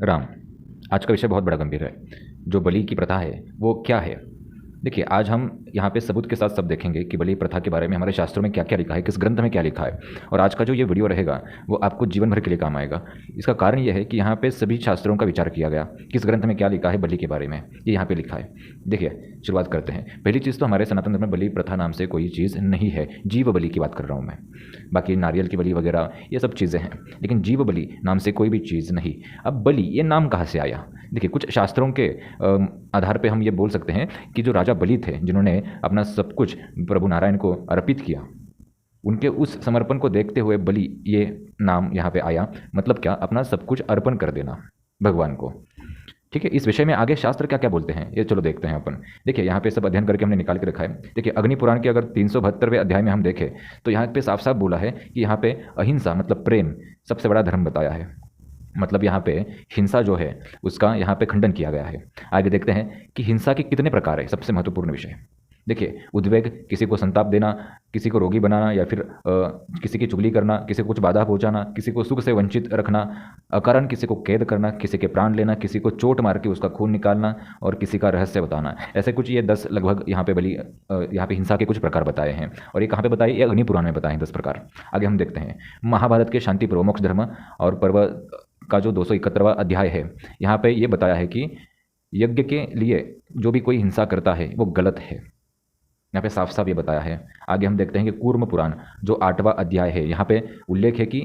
राम। आज का विषय बहुत बड़ा गंभीर है। जो बलि की प्रथा है वो क्या है? देखिए, आज हम यहाँ पे सबूत के साथ सब देखेंगे कि बलि प्रथा के बारे में हमारे शास्त्रों में क्या क्या लिखा है, किस ग्रंथ में क्या लिखा है। और आज का जो ये वीडियो रहेगा वो आपको जीवन भर के लिए काम आएगा। इसका कारण ये है कि यहाँ पे सभी शास्त्रों का विचार किया गया, किस ग्रंथ में क्या लिखा है बलि के बारे में, ये यहाँ पे लिखा है। देखिए, शुरुआत करते हैं। पहली चीज़ तो हमारे सनातन धर्म में बलि प्रथा नाम से कोई चीज़ नहीं है। जीव बलि की बात कर रहा हूँ मैं। बाकी नारियल की बलि वगैरह ये सब चीज़ें हैं, लेकिन जीव बलि नाम से कोई भी चीज़ नहीं। अब बलि ये नाम कहाँ से आया? देखिए, कुछ शास्त्रों के आधार पे हम ये बोल सकते हैं कि जो राजा बलि थे, जिन्होंने अपना सब कुछ प्रभु नारायण को अर्पित किया, उनके उस समर्पण को देखते हुए बलि ये नाम यहाँ पे आया। मतलब क्या? अपना सब कुछ अर्पण कर देना भगवान को। ठीक है, इस विषय में आगे शास्त्र क्या क्या बोलते हैं ये चलो देखते हैं अपन। देखिए, यहाँ पे सब अध्ययन करके हमने निकाल के रखा है। देखिए, अग्नि पुराण के अगर 372वें अध्याय में हम देखें तो यहाँ पे साफ साफ बोला है कि यहाँ पे अहिंसा मतलब प्रेम सबसे बड़ा धर्म बताया है। मतलब यहाँ पे हिंसा जो है उसका यहाँ पे खंडन किया गया है। आगे देखते हैं कि हिंसा के कितने प्रकार है, सबसे महत्वपूर्ण विषय। देखिए, उद्वेग, किसी को संताप देना, किसी को रोगी बनाना, या फिर किसी की चुगली करना, किसी को कुछ बाधा पहुंचाना, किसी को सुख से वंचित रखना, अकारण किसी को कैद करना, किसी के प्राण लेना, किसी को चोट मार के उसका खून निकालना, और किसी का रहस्य बताना। ऐसे कुछ ये 10 लगभग यहाँ पे बलि यहाँ पे हिंसा के कुछ प्रकार बताए हैं। और ये कहाँ पे बताए? ये अग्नि पुराण में बताए हैं 10 प्रकार। आगे हम देखते हैं महाभारत के शांति पर्व मोक्ष धर्म और पर्व का जो 271वां अध्याय है, यहाँ पे ये बताया है कि यज्ञ के लिए जो भी कोई हिंसा करता है वो गलत है। यहाँ पे साफ साफ ये बताया है। आगे हम देखते हैं कि कूर्म पुराण जो 8वां अध्याय है, यहाँ पे उल्लेख है कि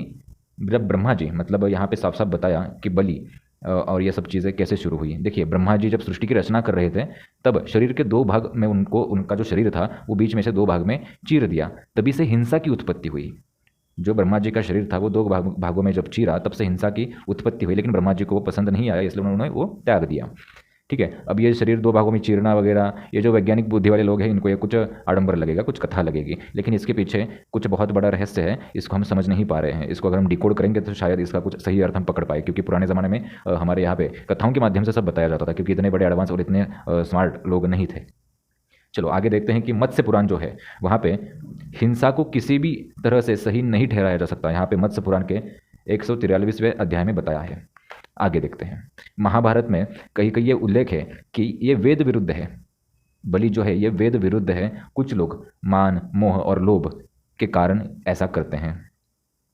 जब ब्रह्मा जी, मतलब यहाँ पे साफ साफ बताया कि बलि और ये सब चीज़ें कैसे शुरू हुई। देखिए, ब्रह्मा जी जब सृष्टि की रचना कर रहे थे तब शरीर के 2 भाग में उनका जो शरीर था वो बीच में से 2 भाग में चीर दिया, तभी से हिंसा की उत्पत्ति हुई। जो ब्रह्मा जी का शरीर था वो 2 भागों में जब चीरा तब से हिंसा की उत्पत्ति हुई, लेकिन ब्रह्मा जी को वो पसंद नहीं आया, इसलिए उन्होंने वो त्याग दिया। ठीक है, अब ये शरीर 2 भागों में चीरना वगैरह, ये जो वैज्ञानिक बुद्धि वाले लोग हैं इनको ये कुछ आडंबर लगेगा, कुछ कथा लगेगी, लेकिन इसके पीछे कुछ बहुत बड़ा रहस्य है। इसको हम समझ नहीं पा रहे हैं। इसको अगर हम डिकोड करेंगे तो शायद इसका कुछ सही अर्थ हम पकड़ पाए, क्योंकि पुराने ज़माने में हमारे यहाँ पे कथाओं के माध्यम से सब बताया जाता था, क्योंकि इतने बड़े एडवांस और इतने स्मार्ट लोग नहीं थे। चलो आगे देखते हैं कि मत्स्य पुराण जो है वहाँ पे हिंसा को किसी भी तरह से सही नहीं ठहराया जा सकता। यहाँ पे मत्स्य पुराण के 143वें अध्याय में बताया है। आगे देखते हैं, महाभारत में कहीं कहीं ये उल्लेख है कि ये वेद विरुद्ध है। बलि जो है ये वेद विरुद्ध है। कुछ लोग मान, मोह और लोभ के कारण ऐसा करते हैं।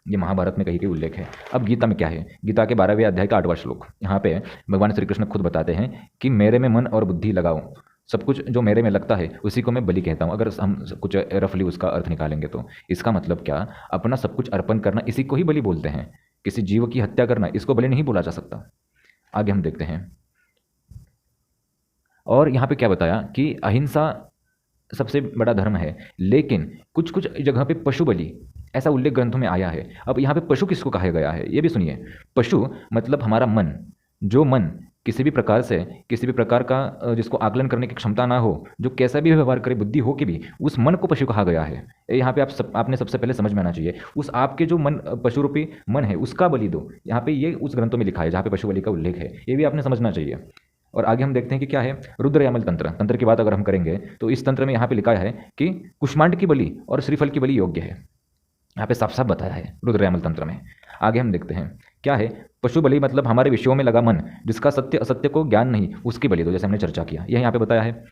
ये महाभारत में कहीं कहीं उल्लेख है। अब गीता में क्या है? गीता के 12वें अध्याय का 8वां श्लोक, यहाँ पे भगवान श्री कृष्ण खुद बताते हैं कि मेरे में मन और बुद्धि लगाओ, सब कुछ जो मेरे में लगता है उसी को मैं बलि कहता हूँ। अगर हम कुछ रफली उसका अर्थ निकालेंगे तो इसका मतलब क्या? अपना सब कुछ अर्पण करना, इसी को ही बलि बोलते हैं। किसी जीव की हत्या करना, इसको बलि नहीं बोला जा सकता। आगे हम देखते हैं, और यहाँ पे क्या बताया कि अहिंसा सबसे बड़ा धर्म है, लेकिन कुछ कुछ जगह पे पशु बलि ऐसा उल्लेख ग्रंथों में आया है। अब यहाँ पे पशु किसको कहा गया है ये भी सुनिए। पशु मतलब हमारा मन, जो मन किसी भी प्रकार से, किसी भी प्रकार का जिसको आकलन करने की क्षमता ना हो, जो कैसा भी व्यवहार करे बुद्धि हो के भी, उस मन को पशु कहा गया है। यहाँ पे आपने सबसे पहले समझ में आना चाहिए, उस आपके जो मन, पशु रूपी मन है, उसका बलि दो। यहाँ पे ये उस ग्रंथों में लिखा है जहाँ पे पशु बलि का उल्लेख है, ये भी आपने समझना चाहिए। और आगे हम देखते हैं कि क्या है रुद्र यामल तंत्र की बात अगर हम करेंगे तो इस तंत्र में यहाँ पे लिखा है कि कुष्मांड की बलि और श्रीफल की बलि योग्य है। यहाँ पे साफ साफ बताया है रुद्र यामल तंत्र में। आगे हम देखते हैं क्या है पशु बलि, मतलब हमारे विषयों में लगा मन, जिसका सत्य असत्य को ज्ञान नहीं, उसकी बलि दो, जैसे हमने चर्चा किया, यह यहाँ पे बताया है।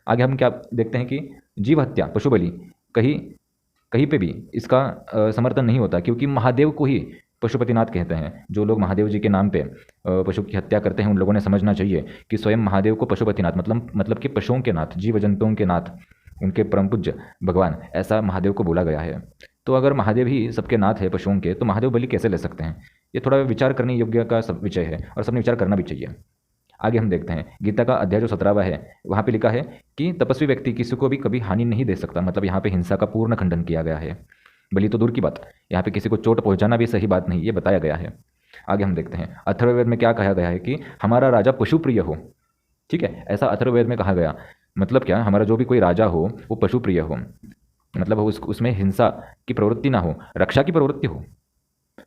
आगे हम क्या देखते हैं कि जीव हत्या पशु बलि, कहीं कहीं पे भी इसका समर्थन नहीं होता, क्योंकि महादेव को ही पशुपतिनाथ कहते हैं। जो लोग महादेव जी के नाम पे पशु की हत्या करते हैं उन लोगों ने समझना चाहिए कि स्वयं महादेव को पशुपतिनाथ मतलब कि पशुओं के नाथ, जीव जंतुओं के नाथ, उनके परम पूज्य भगवान, ऐसा महादेव को बोला गया है। तो अगर महादेव ही सबके नाथ है पशुओं के, तो महादेव बलि कैसे ले सकते हैं? ये थोड़ा विचार करने योग्य का सब विषय है और सबने विचार करना भी चाहिए। आगे हम देखते हैं गीता का अध्याय जो 17वां है, वहाँ पे लिखा है कि तपस्वी व्यक्ति किसी को भी कभी हानि नहीं दे सकता। मतलब यहाँ पे हिंसा का पूर्ण खंडन किया गया है। बलि तो दूर की बात, यहाँ पे किसी को चोट पहुँचाना भी सही बात नहीं, ये बताया गया है। आगे हम देखते हैं अथर्ववेद में क्या कहा गया है कि हमारा राजा पशु प्रिय हो। ठीक है, ऐसा अथर्ववेद में कहा गया। मतलब क्या? हमारा जो भी कोई राजा हो वो पशु प्रिय हो, मतलब उसमें हिंसा की प्रवृत्ति ना हो, रक्षा की प्रवृत्ति हो।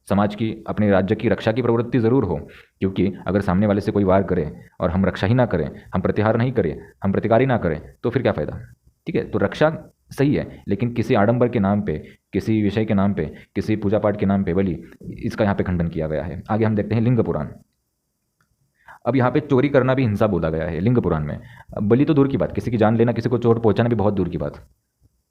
समाज की, अपने राज्य की रक्षा की प्रवृत्ति ज़रूर हो, क्योंकि अगर सामने वाले से कोई वार करे और हम रक्षा ही ना करें, हम प्रतिहार नहीं करें, हम प्रतिकार ही ना करें, तो फिर क्या फ़ायदा? ठीक है, तो रक्षा सही है, लेकिन किसी आडंबर के नाम पे, किसी विषय के नाम पे, किसी पूजा पाठ के नाम पे बलि, इसका यहाँ पे खंडन किया गया है। आगे हम देखते हैं लिंग पुराण। अब यहाँ पे चोरी करना भी हिंसा बोला गया है लिंग पुराण में। अब बलि तो दूर की बात, किसी की जान लेना, किसी को चोट पहुंचाना भी बहुत दूर की बात।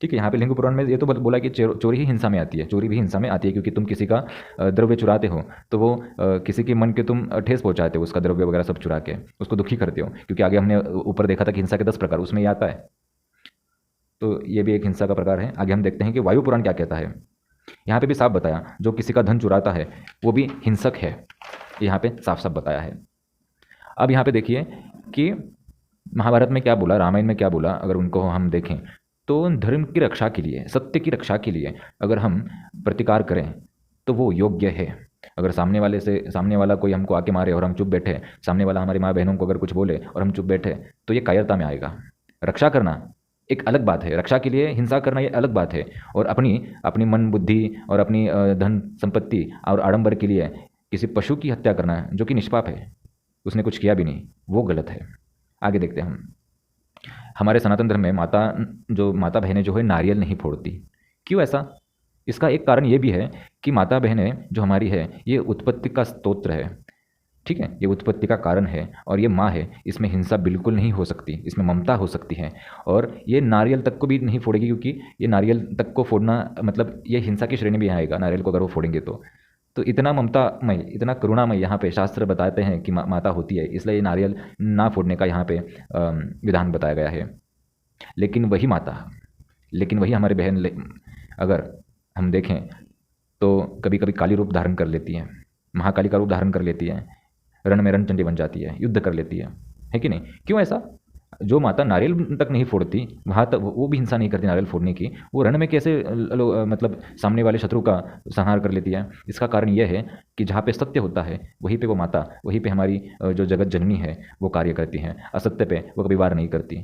ठीक है, यहाँ पे लिंग पुराण में ये तो बोला कि चोरी ही हिंसा में आती है, चोरी भी हिंसा में आती है, क्योंकि तुम किसी का द्रव्य चुराते हो तो वो किसी के मन के तुम ठेस पहुंचाते हो, उसका द्रव्य वगैरह सब चुरा के उसको दुखी करते हो, क्योंकि आगे हमने ऊपर देखा था कि हिंसा के 10 प्रकार उसमें ये आता है। तो ये भी एक हिंसा का प्रकार है। आगे हम देखते हैं कि वायु पुराण क्या कहता है। यहाँ पे भी साफ बताया, जो किसी का धन चुराता है वो भी हिंसक है, यहाँ पे साफ साफ बताया है। अब यहाँ पे देखिए कि महाभारत में क्या बोला, रामायण में क्या बोला, अगर उनको हम देखें तो धर्म की रक्षा के लिए, सत्य की रक्षा के लिए अगर हम प्रतिकार करें तो वो योग्य है। अगर सामने वाला कोई हमको आके मारे और हम चुप बैठे, सामने वाला हमारी माँ बहनों को अगर कुछ बोले और हम चुप बैठे, तो ये कायरता में आएगा। रक्षा करना एक अलग बात है, रक्षा के लिए हिंसा करना ये अलग बात है। और अपनी अपनी मन बुद्धि और अपनी धन संपत्ति और आडंबर के लिए किसी पशु की हत्या करना जो कि निष्पाप है, उसने कुछ किया भी नहीं, वो गलत है। आगे देखते हैं हम। हमारे सनातन धर्म में माता बहनें जो है नारियल नहीं फोड़ती। क्यों ऐसा? इसका एक कारण ये भी है कि माता बहनें जो हमारी है ये उत्पत्ति का स्तोत्र है। ठीक है, ये उत्पत्ति का कारण है और ये माँ है, इसमें हिंसा बिल्कुल नहीं हो सकती, इसमें ममता हो सकती है। और ये नारियल तक को भी नहीं फोड़ेगी, क्योंकि ये नारियल तक को फोड़ना मतलब ये हिंसा की श्रेणी में आएगा, नारियल को अगर वो फोड़ेंगे तो इतना ममतामय, इतना करुणामय यहाँ पे शास्त्र बताते हैं कि माता होती है, इसलिए ये नारियल ना फोड़ने का यहाँ पे विधान बताया गया है। लेकिन वही हमारी बहन अगर हम देखें तो कभी कभी काली रूप धारण कर लेती है, महाकाली का रूप धारण कर लेती है, रण में रणचंडी बन जाती है, युद्ध कर लेती है कि नहीं? क्यों ऐसा? जो माता नारियल तक नहीं फोड़ती, वहाँ तक वो भी हिंसा नहीं करती नारियल फोड़ने की, वो रण में कैसे मतलब सामने वाले शत्रु का संहार कर लेती है? इसका कारण यह है कि जहाँ पे सत्य होता है वहीं पे वो माता, वहीं पे हमारी जो जगत जननी है वो कार्य करती है। असत्य पे वो कभी वार नहीं करती,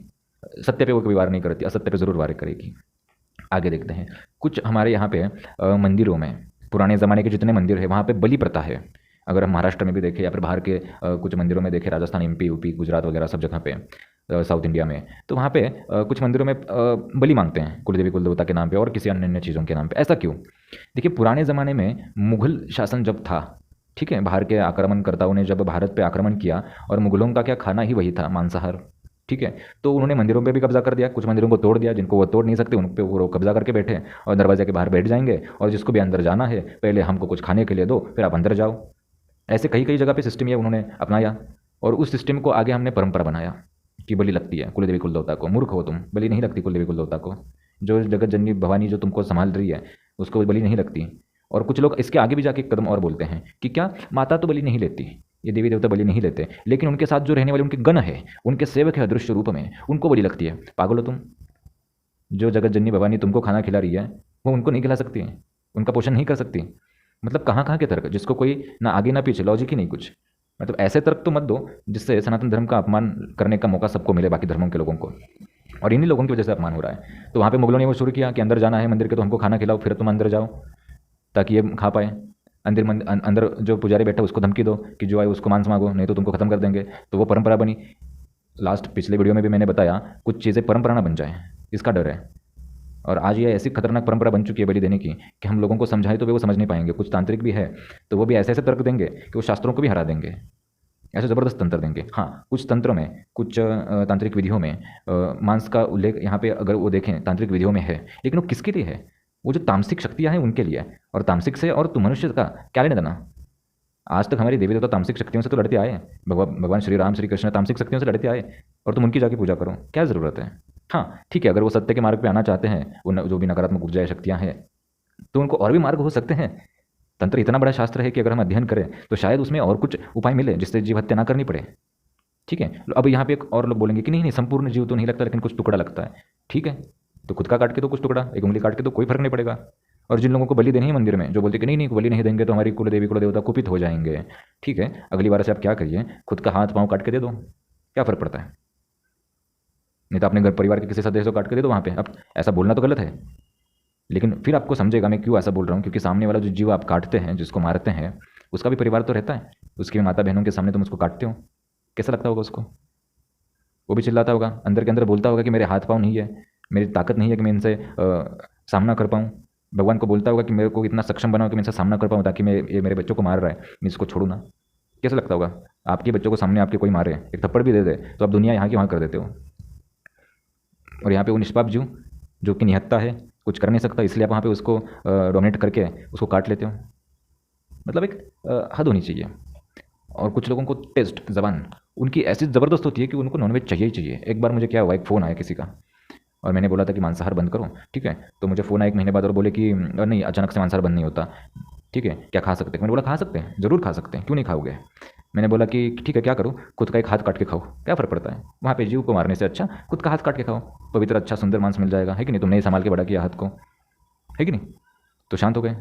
सत्य पे वो कभी वार नहीं करती, असत्य पे ज़रूर वार करेगी। आगे देखते हैं। कुछ हमारे यहाँ पे मंदिरों में, पुराने ज़माने के जितने मंदिर है वहाँ पे बलि प्रथा है। अगर हम महाराष्ट्र में भी देखें या फिर बाहर के कुछ मंदिरों में देखें, राजस्थान, एमपी, यूपी, गुजरात वगैरह सब जगह पे, साउथ इंडिया में, तो वहाँ पे कुछ मंदिरों में बलि मांगते हैं कुलदेवी कुलदेवता के नाम पे और किसी अन्य अन्य चीज़ों के नाम पे। ऐसा क्यों? देखिए, पुराने ज़माने में मुग़ल शासन जब था, ठीक है, बाहर के आक्रमणकर्ताओं ने जब भारत पे आक्रमण किया और मुग़लों का क्या खाना ही वही था, मांसाहार। ठीक है, तो उन्होंने मंदिरों पे भी कब्जा कर दिया, कुछ मंदिरों को तोड़ दिया, जिनको वो तोड़ नहीं सकते उन पे वो कब्जा करके बैठे और दरवाजे के बाहर बैठ जाएंगे, और जिसको भी अंदर जाना है पहले हमको कुछ खाने के लिए दो, फिर आप अंदर जाओ। ऐसे कई कई जगह पे सिस्टम ये उन्होंने अपनाया और उस सिस्टम को आगे हमने परंपरा बनाया कि बलि लगती है कुलदेवी कुलदेवता को। मूर्ख हो तुम, बलि नहीं लगती कुलदेवी कुलदेवता को। जो जगत जननी भवानी जो तुमको संभाल रही है उसको बलि नहीं लगती। और कुछ लोग इसके आगे भी जाके एक कदम और बोलते हैं कि क्या माता तो बलि नहीं लेती, ये देवी देवता बलि नहीं लेते, लेकिन उनके साथ जो रहने वाले उनके गण है, उनके सेवक है अदृश्य रूप में, उनको बलि लगती है। पागल हो तुम। जो जगत जननी भवानी तुमको खाना खिला रही है वो उनको नहीं खिला सकती है, उनका पोषण नहीं कर सकती। मतलब कहाँ कहाँ के तर्क, जिसको कोई ना आगे ना पीछे, लॉजिक ही नहीं कुछ। मतलब ऐसे तर्क तो मत दो जिससे सनातन धर्म का अपमान करने का मौका सबको मिले, बाकी धर्मों के लोगों को, और इन्हीं लोगों की वजह से अपमान हो रहा है। तो वहाँ पे मुगलों ने वो शुरू किया कि अंदर जाना है मंदिर के तो हमको खाना खिलाओ, फिर तुम अंदर जाओ ताकि ये खा पाए। अंदर जो पुजारी बैठा उसको धमकी दो कि जो आए उसको मांस मांगो, नहीं तो तुमको खत्म कर देंगे। तो वो परंपरा बनी। लास्ट पिछले वीडियो में भी मैंने बताया, कुछ चीज़ें परंपरा ना बन जाए, इसका डर है। और आज ये ऐसी खतरनाक परंपरा बन चुकी है बलि देने की कि हम लोगों को समझाएं तो वे वो समझ नहीं पाएंगे। कुछ तांत्रिक भी है तो वो भी ऐसे ऐसे तर्क देंगे कि वो शास्त्रों को भी हरा देंगे, ऐसे ज़बरदस्त तंत्र देंगे। हाँ, कुछ तंत्रों में, कुछ तांत्रिक विधियों में मांस का उल्लेख यहाँ पे अगर वो देखें तांत्रिक विधियों में है, लेकिन वो किसके लिए है? वो जो तामसिक शक्तियाँ हैं उनके लिए। और तामसिक से और तुम मनुष्य का क्या लेना देना? आज तक हमारी देवी देवता तामसिक शक्तियों से तो लड़ते आए, भगवान श्री राम श्री कृष्ण तामसिक शक्तियों से लड़ते आए, और तुम उनकी जाके पूजा करो, क्या ज़रूरत है? हाँ ठीक है, अगर वो सत्य के मार्ग पे आना चाहते हैं, वो जो भी नकारात्मक ऊर्जा शक्तियाँ हैं, तो उनको और भी मार्ग हो सकते हैं। तंत्र इतना बड़ा शास्त्र है कि अगर हम अध्ययन करें तो शायद उसमें और कुछ उपाय मिले जिससे जीव हत्या ना करनी पड़े। ठीक है, अब यहाँ पे एक और लोग बोलेंगे कि नहीं नहीं, संपूर्ण जीव तो नहीं लगता, लेकिन कुछ टुकड़ा लगता है। ठीक है, तो खुद का काट के तो कुछ टुकड़ा, एक उंगली काट के तो कोई फर्क नहीं पड़ेगा। और जिन लोगों को बलि देनी है मंदिर में, जो बोलते कि नहीं नहीं बलि नहीं देंगे तो हमारी कुल देवी कुल देवता कुपित हो जाएंगे, ठीक है, अगली बार से आप क्या करिए, खुद का हाथ पाँव काट के दे दो, क्या फ़र्क पड़ता है? नहीं तो अपने घर परिवार के किसी सदस्य को काट के दे दो वहाँ पे। अब ऐसा बोलना तो गलत है, लेकिन फिर आपको समझेगा मैं क्यों ऐसा बोल रहा हूँ, क्योंकि सामने वाला जो जीव आप काटते हैं, जिसको मारते हैं, उसका भी परिवार तो रहता है, उसकी भी माता बहनों के सामने तुम उसको काटते हो, कैसा लगता होगा उसको? वो भी चिल्लाता होगा, अंदर के अंदर बोलता होगा कि मेरे हाथ पाँव नहीं है, मेरी ताकत नहीं है कि मैं इनसे सामना कर पाऊँ। भगवान को बोलता होगा कि मेरे को इतना सक्षम बनाओ कि मैं इनसे सामना कर पाऊँ, ताकि मैं ये मेरे बच्चों को मार रहा है मैं इसको छोड़ूँ ना। कैसा लगता होगा? आपके बच्चों को सामने आपके कोई मारे, एक थप्पड़ भी दे दे, तो आप दुनिया यहाँ की वहाँ कर देते हो। और यहाँ पे वो निष्पाप जीव जो कि निहत्ता है, कुछ कर नहीं सकता, इसलिए आप वहाँ पे उसको डोमिनेट करके उसको काट लेते हो। मतलब एक हद होनी चाहिए। और कुछ लोगों को टेस्ट ज़बान उनकी ऐसी ज़बरदस्त होती है कि उनको नॉनवेज चाहिए ही चाहिए। एक बार मुझे क्या हुआ, एक फ़ोन आया किसी का, और मैंने बोला था कि मांसाहार बंद करो, ठीक है। तो मुझे फ़ोन आया 1 महीने बाद और बोले कि नहीं, अचानक से मांसाहार बंद नहीं होता, ठीक है, क्या खा सकते हैं? मैंने बोला खा सकते हैं, ज़रूर खा सकते हैं, क्यों नहीं खाओगे? मैंने बोला कि ठीक है, क्या करूँ? खुद का एक हाथ काट के खाओ, क्या फ़र्क पड़ता है? वहाँ पे जीव को मारने से अच्छा खुद का हाथ काट के खाओ, पवित्र अच्छा सुंदर मांस मिल जाएगा, है कि नहीं? तुमने ही संभाल के बड़ा किया हाथ को, है कि नहीं? तो शांत हो गए।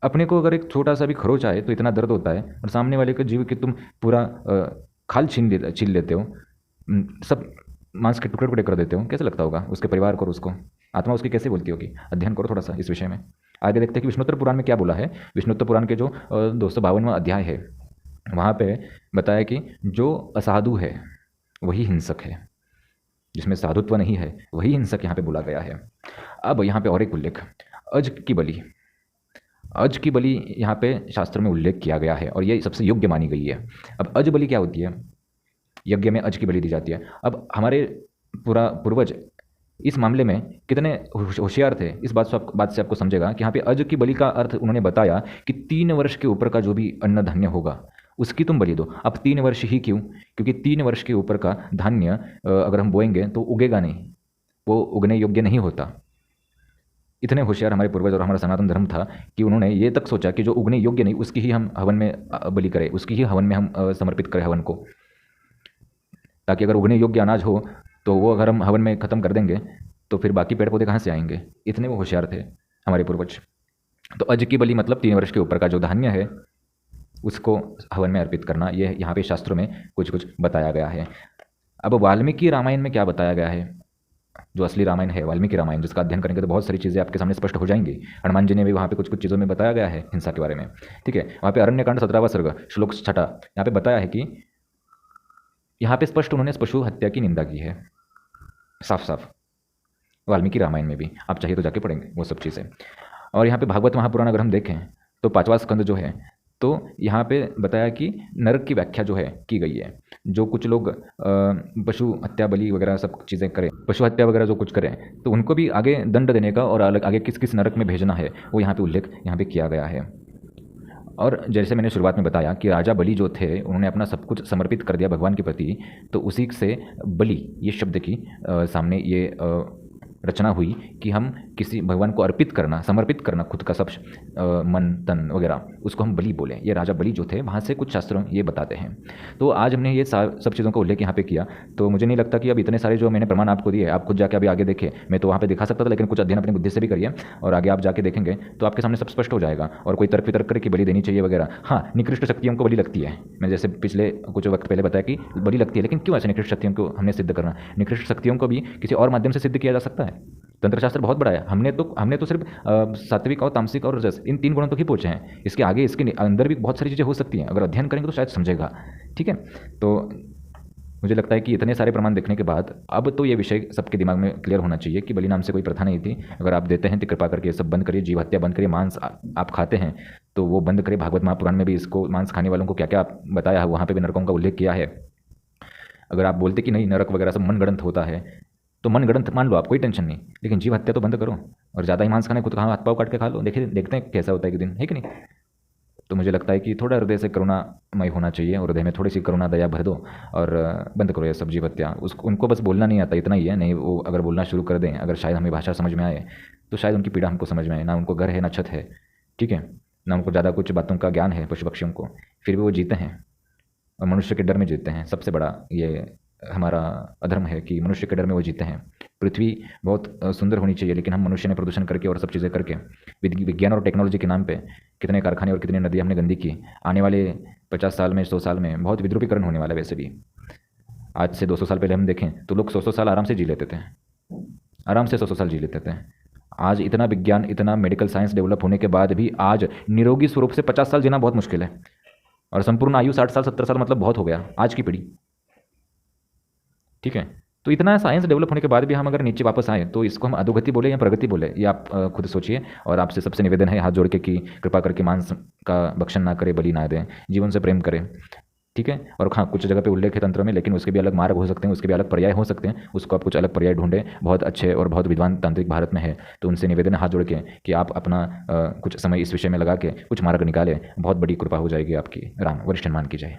अपने को अगर एक छोटा सा भी खरोच आए तो इतना दर्द होता है, और सामने वाले के जीव की तुम पूरा खाल छीन लेते हो, सब मांस के टुकड़े टुकड़े कर देते हो, कैसे लगता होगा उसके परिवार को और उसको? आत्मा उसकी कैसे बोलती होगी? अध्ययन करो थोड़ा सा इस विषय में। आगे देखते हैं कि विष्णुत्तर पुराण में क्या बोला है। विष्णुत्तर पुराण के जो 252वां अध्याय है, वहाँ पे बताया कि जो असाधु है वही हिंसक है, जिसमें साधुत्व नहीं है वही हिंसक यहाँ पे बोला गया है। अब यहाँ पे और एक उल्लेख, अज की बलि। अज की बलि यहाँ पे शास्त्र में उल्लेख किया गया है और ये सबसे योग्य मानी गई है। अब अज बलि क्या होती है? यज्ञ में अज की बलि दी जाती है। अब हमारे पूर्वज इस मामले में कितने होशियार थे, इस बात से आपको समझेगा कि यहाँ पे अज की बलि का अर्थ उन्होंने बताया कि 3 वर्ष के ऊपर का जो भी अन्न धान्य होगा उसकी तुम बलि दो। अब 3 वर्ष ही क्यों? क्योंकि 3 वर्ष के ऊपर का धान्य अगर हम बोएंगे तो उगेगा नहीं, वो उगने योग्य नहीं होता। इतने होशियार हमारे पूर्वज और हमारा सनातन धर्म था कि उन्होंने ये तक सोचा कि जो उगने योग्य नहीं उसकी ही हम हवन में बलि करें, उसकी ही हवन में हम समर्पित करें हवन को, ताकि अगर उगने योग्य अनाज हो तो वो अगर हम हवन में ख़त्म कर देंगे तो फिर बाकी पेड़ पौधे कहाँ से आएंगे? इतने वो होशियार थे हमारे पूर्वज। तो अज की बलि मतलब 3 वर्ष के ऊपर का जो धान्य है उसको हवन में अर्पित करना, ये यहाँ पे शास्त्रों में कुछ कुछ बताया गया है। अब वाल्मीकि रामायण में क्या बताया गया है? जो असली रामायण है वाल्मीकि रामायण, जिसका अध्ययन करेंगे तो बहुत सारी चीज़ें आपके सामने स्पष्ट हो जाएंगी। हनुमान जी ने भी वहाँ पे कुछ कुछ चीज़ों में बताया गया है हिंसा के बारे में, ठीक है। वहाँ पे अरण्यकांड 17वां सर्ग श्लोक 6 यहाँ पे बताया है कि यहाँ पे स्पष्ट उन्होंने पशु हत्या की निंदा की है, साफ साफ वाल्मीकि रामायण में भी, आप चाहिए तो जाके पढ़ेंगे वो सब चीज़ें। और यहाँ पे भागवत महापुराण अगर हम देखें तो 5वां स्कंद जो है, तो यहाँ पे बताया कि नरक की व्याख्या जो है की गई है। जो कुछ लोग पशु हत्या बलि वगैरह सब चीज़ें करें, पशु हत्या वगैरह जो कुछ करें, तो उनको भी आगे दंड देने का और अलग आगे किस किस नरक में भेजना है वो यहाँ पे उल्लेख यहाँ पे किया गया है। और जैसे मैंने शुरुआत में बताया कि राजा बलि जो थे उन्होंने अपना सब कुछ समर्पित कर दिया भगवान के प्रति, तो उसी से बलि ये शब्द की सामने ये रचना हुई कि हम किसी भगवान को अर्पित करना, समर्पित करना खुद का सब मन तन वगैरह, उसको हम बलि बोलें। ये राजा बलि जो थे वहाँ से कुछ शास्त्रों ये बताते हैं। तो आज हमने ये सब चीज़ों का उल्लेख यहाँ पे किया, तो मुझे नहीं लगता कि अब इतने सारे जो मैंने प्रमाण आपको दिए आप खुद जाके अभी आगे देखें। मैं तो वहाँ पे दिखा सकता था, लेकिन कुछ अध्ययन अपनी बुद्धि से भी करिए और आगे आप जाके देखेंगे तो आपके सामने सब स्पष्ट हो जाएगा। और कोई तर्क वितर्क करे कि बलि देनी चाहिए वगैरह, हाँ निकृष्ट शक्तियों को बलि लगती है। मैं जैसे पिछले कुछ वक्त पहले बताया कि बलि लगती है, लेकिन क्यों ऐसे निकृष्ट शक्तियों को हमने सिद्ध करना? निकृष्ट शक्तियों को भी किसी और माध्यम से सिद्ध किया जा सकता है। तंत्रशास्त्र बहुत बड़ा है, हमने तो सिर्फ सात्विक और तामसिक और रजस इन 3 गुणों तक ही पहुंचे हैं। इसके आगे इसके अंदर भी बहुत सारी चीज़ें हो सकती हैं, अगर अध्ययन करेंगे तो शायद समझेगा, ठीक है। तो मुझे लगता है कि इतने सारे प्रमाण देखने के बाद अब तो ये विषय सबके दिमाग में क्लियर होना चाहिए कि बलि नाम से कोई प्रथा नहीं थी। अगर आप देते हैं तो कृपा करके ये सब बंद करिए, जीव हत्या बंद करिए। मांस आप खाते हैं तो वो बंद करिए। भागवत महापुराण में भी इसको मांस खाने वालों को क्या क्या बताया है, वहाँ पर भी नरकों का उल्लेख किया है। अगर आप बोलते कि नहीं नरक वगैरह सब मनगढ़ंत होता है तो मनगढ़ंत मान लो आप, कोई टेंशन नहीं, लेकिन जीव हत्या तो बंद करो। और ज़्यादा ही मांस खाने खुद हाथ पाव काट के खा लो, देखते हैं कैसा होता है कि दिन, है कि नहीं। तो मुझे लगता है कि थोड़ा हृदय से करुणामय होना चाहिए और हृदय में थोड़ी सी करुणा दया भर दो और बंद करो ये सब जीव हत्या। उनको बस बोलना नहीं आता, इतना ही है। नहीं वो अगर बोलना शुरू कर दें, अगर शायद हमें भाषा समझ में आए तो शायद उनकी पीड़ा हमको समझ में आए। ना उनको घर है ना छत है, ठीक है, ना उनको ज़्यादा कुछ बातों का ज्ञान है पशु पक्षियों को, फिर भी वो जीते हैं और मनुष्य के डर में जीते हैं। सबसे बड़ा ये हमारा अधर्म है कि मनुष्य के डर में वो जीते हैं। पृथ्वी बहुत सुंदर होनी चाहिए, लेकिन हम मनुष्य ने प्रदूषण करके और सब चीज़ें करके विज्ञान और टेक्नोलॉजी के नाम पे कितने कारखाने और कितनी नदियाँ हमने गंदी की। आने वाले 50 साल में 100 साल में बहुत विद्रुपीकरण होने वाला है। वैसे भी आज से 200 साल पहले हम देखें तो लोग 100 साल आराम से जी लेते थे, आराम से 100 साल जी लेते थे। आज इतना विज्ञान, इतना मेडिकल साइंस डेवलप होने के बाद भी आज निरोगी स्वरूप से 50 साल जीना बहुत मुश्किल है, और संपूर्ण आयु 60 साल 70 साल मतलब बहुत हो गया आज की पीढ़ी, ठीक है। तो इतना साइंस डेवलप होने के बाद भी हम अगर नीचे वापस आए तो इसको हम अधोगति बोले या प्रगति बोले, ये आप खुद सोचिए। और आपसे सबसे निवेदन है हाथ जोड़ के कि कृपा करके मांस का भक्षण ना करें, बलि ना दें, जीवन से प्रेम करें। ठीक है। और हाँ, कुछ जगह पे उल्लेख है तंत्र में, लेकिन उसके भी अलग मार्ग हो सकते हैं, उसके भी अलग पर्याय हो सकते हैं, उसको आप कुछ अलग पर्याय ढूंढें। बहुत अच्छे और बहुत विद्वान तांत्रिक भारत में है, तो उनसे निवेदन है हाथ जोड़ के कि आप अपना कुछ समय इस विषय में लगा के कुछ मार्ग निकालें, बहुत बड़ी कृपा हो जाएगी आपकी। राम वरिष्ठ मान की जय।